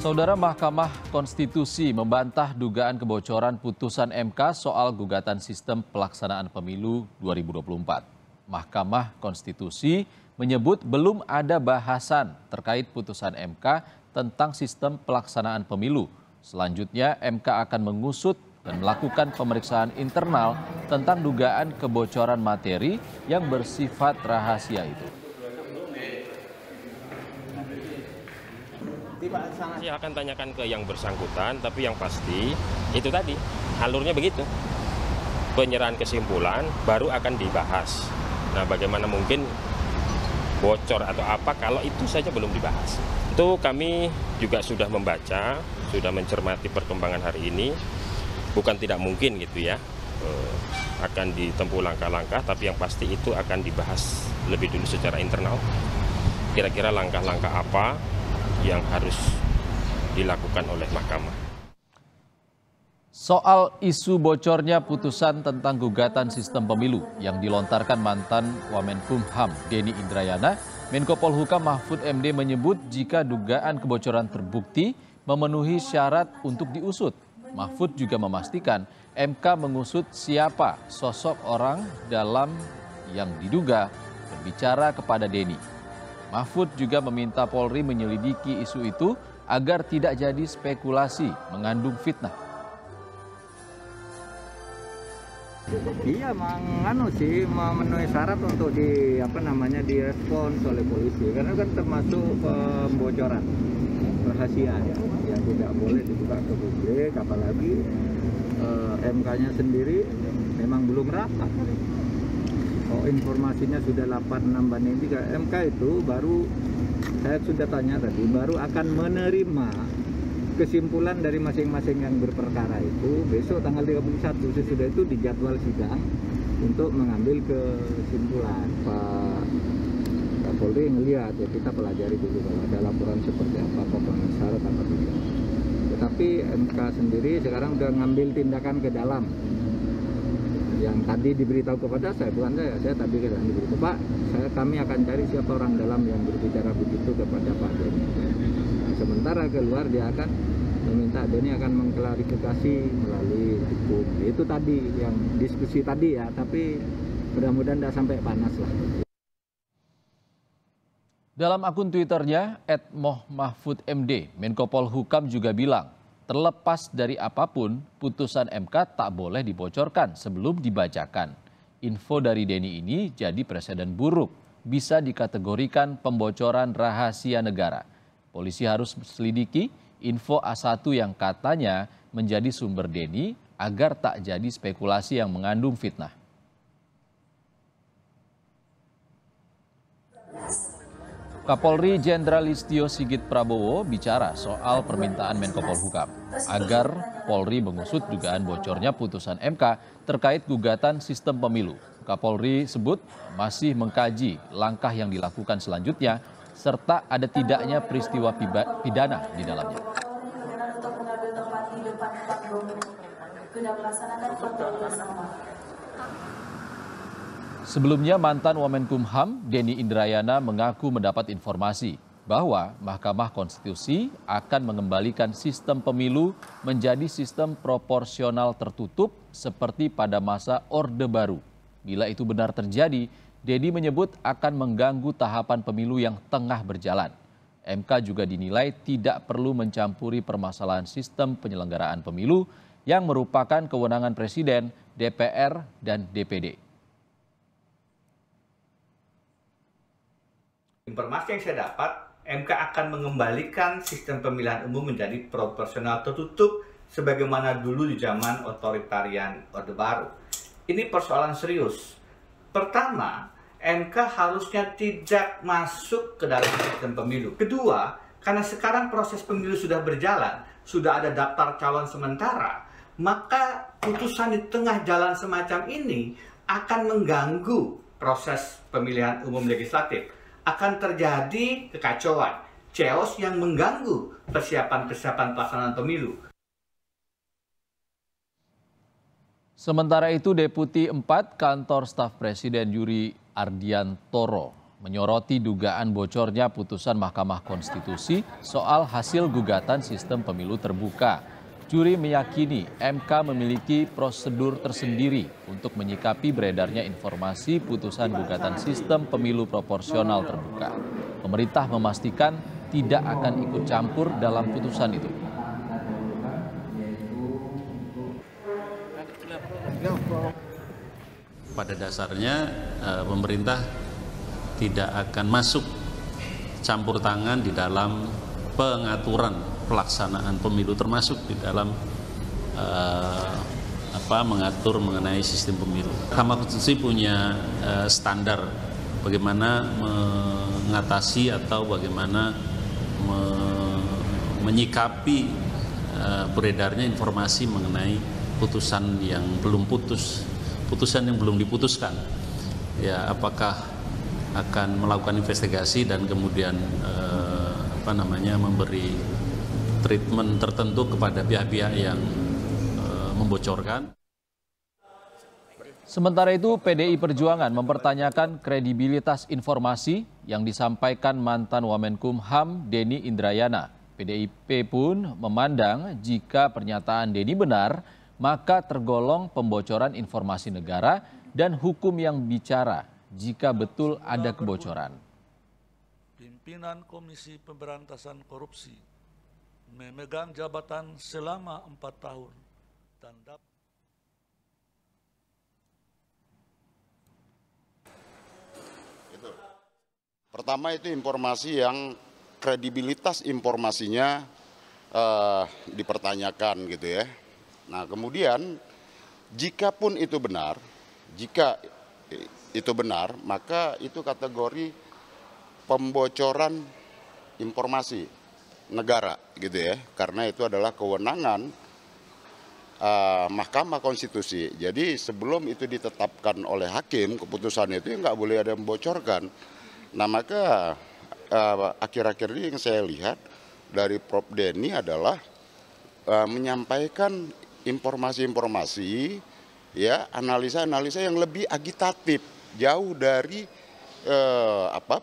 Saudara, Mahkamah Konstitusi membantah dugaan kebocoran putusan MK soal gugatan sistem pelaksanaan pemilu 2024. Mahkamah Konstitusi menyebut belum ada bahasan terkait putusan MK tentang sistem pelaksanaan pemilu. Selanjutnya, MK akan mengusut dan melakukan pemeriksaan internal tentang dugaan kebocoran materi yang bersifat rahasia itu. Saya akan tanyakan ke yang bersangkutan, tapi yang pasti itu tadi alurnya begitu. Penyerahan kesimpulan baru akan dibahas. Nah, bagaimana mungkin bocor atau apa kalau itu saja belum dibahas. Itu kami juga sudah membaca, sudah mencermati perkembangan hari ini. Bukan tidak mungkin gitu ya, akan ditempuh langkah-langkah, tapi yang pasti itu akan dibahas lebih dulu secara internal. Kira-kira langkah-langkah apa yang harus dilakukan oleh mahkamah. Soal isu bocornya putusan tentang gugatan sistem pemilu yang dilontarkan mantan Wamenkumham Denny Indrayana, Menko Polhukam Mahfud MD menyebut jika dugaan kebocoran terbukti memenuhi syarat untuk diusut. Mahfud juga memastikan MK mengusut siapa sosok orang dalam yang diduga berbicara kepada Denny. Mahfud juga meminta Polri menyelidiki isu itu agar tidak jadi spekulasi mengandung fitnah. Iya, memenuhi syarat untuk direspons oleh polisi, karena kan termasuk pembocoran rahasia ya, yang tidak boleh dibuka ke publik, apalagi MK-nya sendiri memang belum rapat. Oh, informasinya sudah 86/3. MK itu baru, saya sudah tanya tadi, baru akan menerima kesimpulan dari masing-masing yang berperkara itu besok tanggal 31. Sesudah itu dijadwal sidang untuk mengambil kesimpulan. Pak Kapolri ngelihat ya, kita pelajari dulu kalau ada laporan seperti apa, pemenuhan syarat apa tidak. Tetapi MK sendiri sekarang sudah ngambil tindakan ke dalam. Yang tadi diberitahu kepada saya, bukan saya tadi diberitahu, Pak, kami akan cari siapa orang dalam yang berbicara begitu kepada Pak Denny. Nah, sementara keluar dia akan meminta Denny akan mengklarifikasi melalui hukum. Itu tadi yang diskusi tadi ya, tapi mudah-mudahan tidak sampai panas lah. Dalam akun Twitternya, @mohmahfudmd, Menko Polhukam juga bilang, terlepas dari apapun, putusan MK tak boleh dibocorkan sebelum dibacakan. Info dari Denny ini jadi presiden buruk, bisa dikategorikan pembocoran rahasia negara. Polisi harus selidiki info A1 yang katanya menjadi sumber Denny agar tak jadi spekulasi yang mengandung fitnah. Kapolri Jenderal Listio Sigit Prabowo bicara soal permintaan Menko Polhukam agar Polri mengusut dugaan bocornya putusan MK terkait gugatan sistem pemilu. Kapolri sebut masih mengkaji langkah yang dilakukan selanjutnya serta ada tidaknya peristiwa pidana di dalamnya. Sebelumnya, mantan Wamenkumham Denny Indrayana mengaku mendapat informasi bahwa Mahkamah Konstitusi akan mengembalikan sistem pemilu menjadi sistem proporsional tertutup seperti pada masa Orde Baru. Bila itu benar terjadi, Denny menyebut akan mengganggu tahapan pemilu yang tengah berjalan. MK juga dinilai tidak perlu mencampuri permasalahan sistem penyelenggaraan pemilu yang merupakan kewenangan Presiden, DPR, dan DPD. Informasi yang saya dapat, MK akan mengembalikan sistem pemilihan umum menjadi proporsional tertutup sebagaimana dulu di zaman otoritarian Orde Baru. Ini persoalan serius. Pertama, MK harusnya tidak masuk ke dalam sistem pemilu. Kedua, karena sekarang proses pemilu sudah berjalan, sudah ada daftar calon sementara, maka putusan di tengah jalan semacam ini akan mengganggu proses pemilihan umum legislatif. Akan terjadi kekacauan, chaos yang mengganggu persiapan pelaksanaan pemilu. Sementara itu, Deputi 4 Kantor Staf Presiden Yuri Ardiantoro menyoroti dugaan bocornya putusan Mahkamah Konstitusi soal hasil gugatan sistem pemilu terbuka. Juri meyakini MK memiliki prosedur tersendiri untuk menyikapi beredarnya informasi putusan gugatan sistem pemilu proporsional terbuka. Pemerintah memastikan tidak akan ikut campur dalam putusan itu. Pada dasarnya pemerintah tidak akan masuk campur tangan di dalam pengaturan pelaksanaan pemilu, termasuk di dalam mengatur mengenai sistem pemilu. Mahkamah Konstitusi punya standar bagaimana mengatasi atau bagaimana menyikapi beredarnya informasi mengenai putusan yang belum putusan yang belum diputuskan. Ya, apakah akan melakukan investigasi dan kemudian memberi treatment tertentu kepada pihak-pihak yang membocorkan. Sementara itu, PDI Perjuangan mempertanyakan kredibilitas informasi yang disampaikan mantan Wamenkumham Denny Indrayana. PDIP pun memandang jika pernyataan Denny benar, maka tergolong pembocoran informasi negara dan hukum yang bicara jika betul ada kebocoran. Pimpinan Komisi Pemberantasan Korupsi memegang jabatan selama 4 tahun dan Pertama itu informasi yang kredibilitas informasinya dipertanyakan gitu ya. Nah kemudian jika itu benar, maka itu kategori pembocoran informasi negara gitu ya, karena itu adalah kewenangan Mahkamah Konstitusi. Jadi sebelum itu ditetapkan oleh hakim, keputusan itu nggak boleh ada yang membocorkan. Nah maka akhir-akhir ini yang saya lihat dari Prof. Denny adalah menyampaikan informasi-informasi, ya analisa-analisa yang lebih agitatif, jauh dari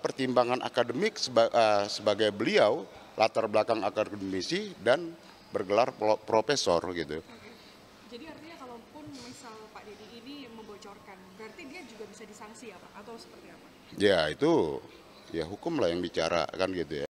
pertimbangan akademik sebagai beliau latar belakang akademisi dan bergelar profesor gitu. Jadi artinya kalaupun misal Pak Denny ini membocorkan, berarti dia juga bisa disanksi ya Pak, atau seperti apa? Ya itu ya hukum lah yang bicara kan gitu ya.